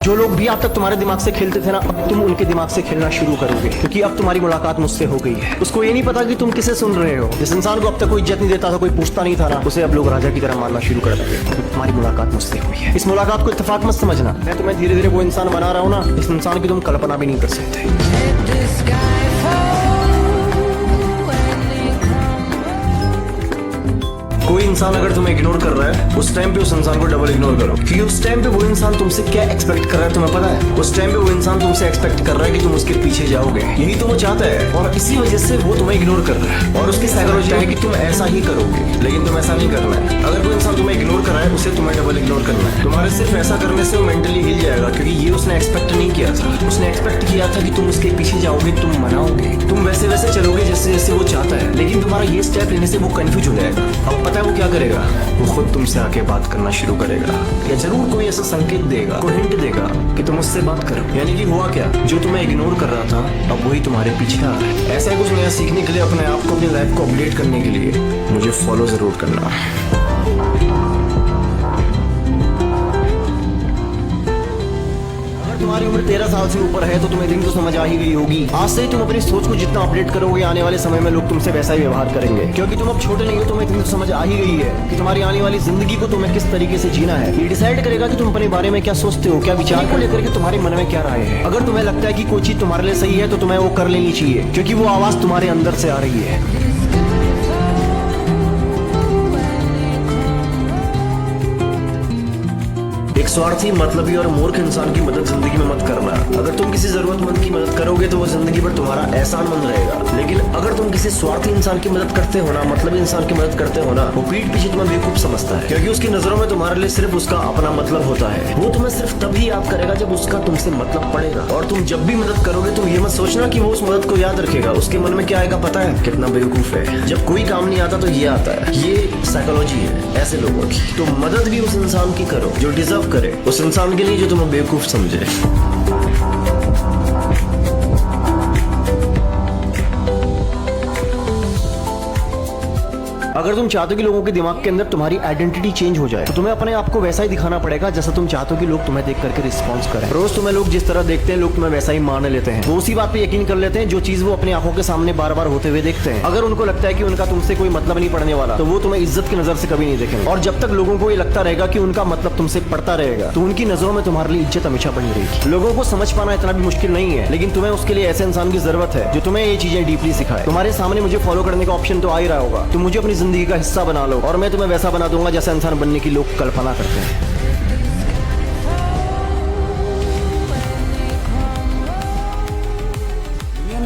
जो लोग भी अब तक तुम्हारे दिमाग से खेलते थे ना, अब तुम उनके दिमाग से खेलना शुरू करोगे, क्योंकि अब तुम्हारी मुलाकात मुझसे हो गई है। उसको ये नहीं पता कि तुम किसे सुन रहे हो। जिस इंसान को अब तक कोई इज्जत नहीं देता था, कोई पूछता नहीं था ना, उसे अब लोग राजा की तरह मानना शुरू कर देंगे। तुम्हारी मुलाकात मुझसे हुई है। इस मुलाकात को इत्तेफाक मत समझना। मैं तुम्हें धीरे धीरे वो इंसान बना रहा हूँ ना, इस इंसान की तुम कल्पना भी नहीं कर सकते। कोई इंसान अगर तुम्हें इग्नोर कर रहा है, उस टाइम पे उस इंसान को डबल इग्नोर करो, क्योंकि उस टाइम पे वो इंसान तुमसे क्या एक्सपेक्ट कर रहा है तुम्हें पता है। उस टाइम पे वो इंसान तुमसे एक्सपेक्ट कर रहा है कि तुम उसके पीछे जाओगे, यही तो वो चाहता है, और इसी वजह से वो तुम्हें इग्नोर कर रहा है। और उसकी साइकोलॉजी है कि तुम ऐसा ही करोगे, लेकिन तुम ऐसा नहीं करना है। अगर कोई इंसान तुम्हें इग्नोर कर रहा है, उसे तुम्हें डबल इग्नोर करना है। तुम्हारे सिर्फ ऐसा करने से वो मेंटली हिल जाएगा, क्योंकि ये उसने एक्सपेक्ट नहीं किया था। उसने एक्सपेक्ट किया था कि तुम उसके पीछे जाओगे, तुम मनाओगे, तुम वैसे वैसे चलोगे जैसे जैसे वो चाहता है। लेकिन तुम्हारा ये स्टेप लेने से वो कंफ्यूज हो जाएगा। अब पता है वो क्या करेगा? वो खुद तुमसे आके बात करना शुरू करेगा, या जरूर कोई ऐसा संकेत देगा, कोई हिंट देगा कि तुम उससे बात करो। यानी कि हुआ क्या, जो तुम्हें इग्नोर कर रहा था अब वही तुम्हारे पीछे आ रहा है। ऐसा कुछ नया सीखने के लिए, अपने आप को, अपनी लाइफ को अपडेट करने के लिए मुझे फॉलो जरूर करना। तुम्हारी उम्र 13 साल से ऊपर है तो तुम्हें दिन तो समझ आ ही गई होगी। आज से ही तुम अपनी सोच को जितना अपडेट करोगे, आने वाले समय में लोग तुमसे वैसा ही व्यवहार करेंगे, क्योंकि तुम अब छोटे नहीं हो। तुम्हें इतनी तो समझ आ ही गई है कि तुम्हारी आने वाली जिंदगी को तुम्हें किस तरीके से जीना है। ये डिसाइड करेगा कि तुम अपने बारे में क्या सोचते हो, क्या विचार को लेकर के तुम्हारे मन में क्या राय है। अगर तुम्हें लगता है कि कोई चीज तुम्हारे लिए सही है तो तुम्हें वो कर लेनी चाहिए, क्योंकि वो आवाज तुम्हारे अंदर से आ रही है। एक स्वार्थी, मतलबी और मूर्ख इंसान की मदद जिंदगी में मत करना। अगर तुम किसी जरूरतमंद की मदद करोगे तो वो जिंदगी भर तुम्हारा एहसानमंद रहेगा, लेकिन अगर तुम किसी स्वार्थी इंसान की मदद करते हो ना, मतलबी इंसान की मदद करते हो ना, वो पीठ पीछे तुम्हें बेवकूफ समझता है, क्योंकि उसकी नजरों में तुम्हारे लिए सिर्फ उसका अपना मतलब होता है। वो तुम्हें सिर्फ तभी याद करेगा जब उसका तुमसे मतलब पड़ेगा। और तुम जब भी मदद करोगे तुम ये मत सोचना कि वो उस मदद को याद रखेगा। उसके मन में क्या आएगा पता है? कितना बेवकूफ है। जब कोई काम नहीं आता तो ये आता है। ये साइकोलॉजी है ऐसे लोगों की। तो मदद भी उस इंसान की करो जो डिजर्व करे, उस इंसान के लिए जो तुम्हें बेवकूफ समझे। अगर तुम चाहते हो कि लोगों के दिमाग के अंदर तुम्हारी आइडेंटिटी चेंज हो जाए, तो तुम्हें अपने आप को वैसा ही दिखाना पड़ेगा जैसा तुम चाहते हो कि लोग तुम्हें देख करके रिस्पॉन्स करें। रोज तुम्हें लोग जिस तरह देखते हैं, लोग तुम्हें वैसा ही मान लेते हैं। वो उसी बात पे यकीन कर लेते हैं जो चीज वो अपनी आंखों के सामने बार बार होते हुए देखते हैं। अगर उनको लगता है कि उनका तुमसे कोई मतलब नहीं पड़ने वाला, तो वो तुम्हें इज्जत की नजर से कभी नहीं देखेंगे। और जब तक लोगों को ये लगता रहेगा कि उनका मतलब तुमसे पड़ता रहेगा, तो उनकी नजरों में तुम्हारे लिए इज्जत हमेशा बनी रहेगी। लोगों को समझ पाना इतना भी मुश्किल नहीं है, लेकिन तुम्हें उसके लिए ऐसे इंसान की जरूरत है जो तुम्हें ये चीजें डीपली सिखाए। तुम्हारे सामने मुझे फॉलो करने का ऑप्शन तो आ ही रहा होगा। तुम मुझे अपनी जिंदगी का हिस्सा बना लो और मैं तुम्हें वैसा बना दूंगा जैसा इंसान बनने की लोग कल्पना करते हैं।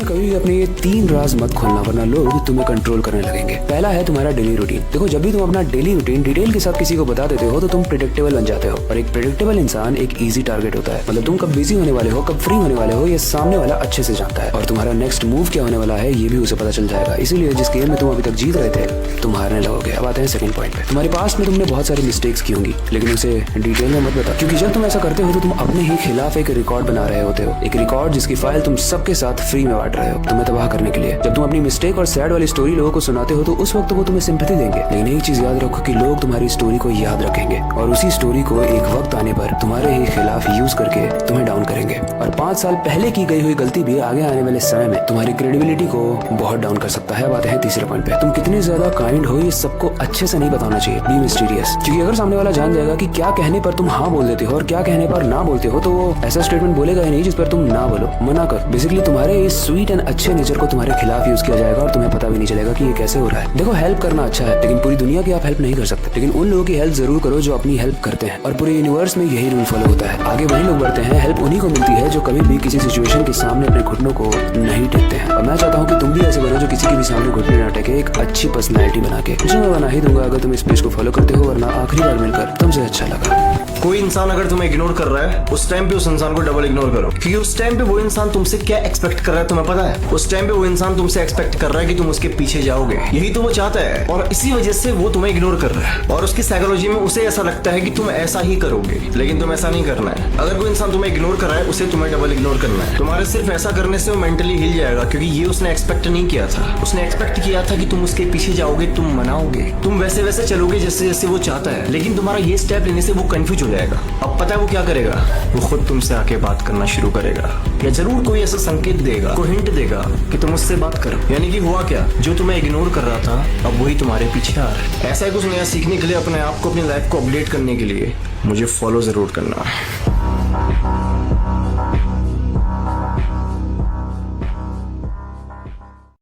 कभी भी अपने ये 3 राज मत खोलना, वरना लोग तुम्हें कंट्रोल करने लगेंगे। पहला है तुम्हारा डेली रूटीन। देखो, जब भी तुम अपना डेली रूटीन डिटेल के साथ किसी को बता देते हो तो तुम प्रेडिक्टेबल बन जाते हो, और एक प्रेडिक्टेबल इंसान एक इजी टारगेट होता है। मतलब तुम कब बिजी होने वाले हो, कब फ्री होने वाले हो, ये सामने वाला अच्छे से जानता है, और तुम्हारा नेक्स्ट मूव क्या होने वाला है ये भी उसे पता चल जाएगा। इसीलिए जिस गेम में तुम अभी तक जीत रहे थे तुम हारने लगोगे। अब आते हैं सेकंड पॉइंट पे। तुम्हारे पास्ट में तुमने बहुत सारी मिस्टेक्स की होंगी, लेकिन उसे डिटेल में मत बता, क्योंकि जब तुम ऐसा करते हो तो तुम अपने ही खिलाफ एक रिकॉर्ड बना रहे होते हो। एक रिकॉर्ड जिसकी फाइल तुम सबके साथ फ्री में बांट रहे हो, तुम्हें तबाह करने के लिए। जब तुम अपनी मिस्टेक और सैड वाली स्टोरी लोगों को सुनाते हो तो उस वक्त वो तुम्हें सिंपैथी देंगे, लेकिन एक चीज याद रखो कि लोग तुम्हारी स्टोरी को याद रखेंगे, और उसी स्टोरी को एक वक्त आने पर तुम्हारे ही खिलाफ यूज करके तुम्हें डाउन करेंगे। और 5 साल पहले की गई हुई गलती भी आगे आने वाले समय में तुम्हारी क्रेडिबिलिटी को बहुत डाउन कर सकता है। बात है तीसरे पॉइंट पे। तुम कितने ज्यादा काइंड हो ये सबको अच्छे से नहीं बताना चाहिए। बी मिस्टीरियस, क्योंकि अगर सामने वाला जान जाएगा कि क्या कहने पर तुम हाँ बोल देते हो और क्या कहने पर ना बोलते हो, तो वो ऐसा स्टेटमेंट बोलेगा ही नहीं जिस पर तुम ना बोलो। मना कर। बेसिकली तुम्हारे इस स्वीट एंड अच्छे नेचर को तुम्हारे खिलाफ यूज किया जाएगा और तुम्हें पता भी नहीं चलेगा कि ये कैसे हो रहा है। देखो, हेल्प करना अच्छा है, लेकिन पूरी दुनिया की आप हेल्प नहीं कर सकते, लेकिन उन लोगों की हेल्प जरूर करो जो अपनी हेल्प करते हैं। और पूरे यूनिवर्स में यही रूल फॉलो होता है। आगे वही लोग बढ़ते हैं, हेल्प उन्हीं को मिलती है जो कभी भी किसी सिचुएशन के सामने अपने घुटनों को नहीं टेकते हैं। और मैं चाहता हूँ कि तुम भी ऐसे बनो जो किसी के भी सामने घुटने न टेके, एक अच्छी पर्सनैलिटी बना के। जो मैं बना ही दूंगा अगर तुम इस पेज को फॉलो करते हो, वरना आखिरी बार मिलकर तुमसे अच्छा लगा। कोई इंसान अगर तुम्हें इग्नोर कर रहा है, उस टाइम पे उस इंसान को डबल इग्नोर करो, क्योंकि उस टाइम पे वो इंसान तुमसे क्या एक्सपेक्ट कर रहा है तुम्हें पता है। है उस टाइम पे वो इंसान तुमसे एक्सपेक्ट कर रहा है कि तुम उसके पीछे जाओगे, यही तो वो चाहता है और इसी वजह से वो तुम्हें इग्नोर कर रहा है। और उसकी साइकोलॉजी में उसे ऐसा लगता है कि तुम ऐसा ही करोगे, लेकिन तुम ऐसा नहीं करना है। अगर कोई इंसान तुम्हें इग्नोर कर रहा है उसे तुम्हें डबल इग्नोर करना है। तुम्हारे सिर्फ ऐसा करने से वो मेंटली हिल जाएगा, क्योंकि ये उसने एक्सपेक्ट नहीं किया था। उसने एक्सपेक्ट किया था कि तुम उसके पीछे जाओगे, तुम मनाओगे, तुम वैसे वैसे चलोगे जैसे जैसे वो चाहता है, लेकिन तुम्हारा ये स्टेप लेने से वो कंफ्यूज हो जाएगा। अब पता है वो क्या करेगा? वो खुद तुमसे आके बात करना शुरू करेगा, या जरूर कोई ऐसा संकेत देगा, कोई हिंट देगा कि तुम उससे बात करो। यानी कि हुआ क्या, जो तुम्हें इग्नोर कर रहा था अब वही तुम्हारे पीछे आ रहा है। ऐसा ही कुछ नया सीखने के लिए, अपने आप को, अपनी लाइफ को अपडेट करने के लिए मुझे फॉलो जरूर करना है।